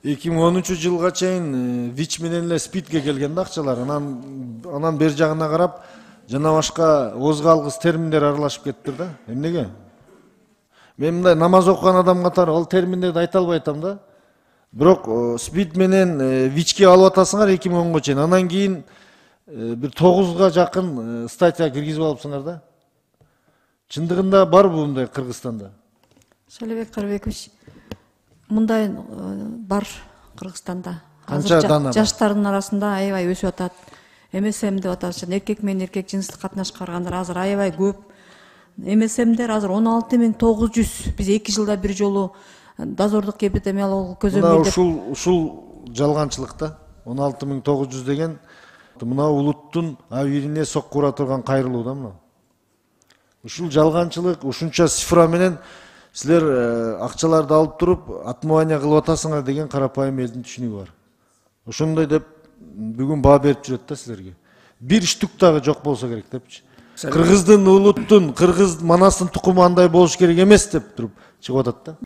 2013-жылга чейин ВИЧ менен эле СПИДке келген да акчалар. Анан бер жагына карап жана башка озгалгыс терминдер аралашып кетти да. Эмнеге? Мен мындай намаз окуган адам катары ал терминдерди айта албай атам да. Бирок СПИД менен ВИЧке алып атасыңар 2010го чейин. Анан кийин бир 9га жакын статья киргизип алыпсыңар да. Чындыгында барбы мындай Кыргызстанда? Шалебек Карбекович, мындай бар Кыргызстанда. Канча дана? Жаштардын арасында аябай өсүп атат. МСМ деп аташат. Эркек менен эркек жыныстык катнашка баргандар азыр аябай көп. МСМдер азыр 16900. Биз 2 жылда бир жолу дозордук эпидемиологиялык көзөмөлдөп. Ушул жалганчылык да. 16900 деген мына улуттун абийирине сокку ура турган кайрылуу да мына. Ушул жалганчылык, ушунча цифра менен силер акчаларды алып туруп отмывание кылып атасыңар деген карапайым элдин түшүнүгү бар. Ошондой деп бүгүн баа берип жүрөт да силерге. Бир штук дагы жок болсо керек депчи. Кыргыздын улуттун, кыргыз манастын тукуму андай болуш керек эмес деп туруп чыгып атат да.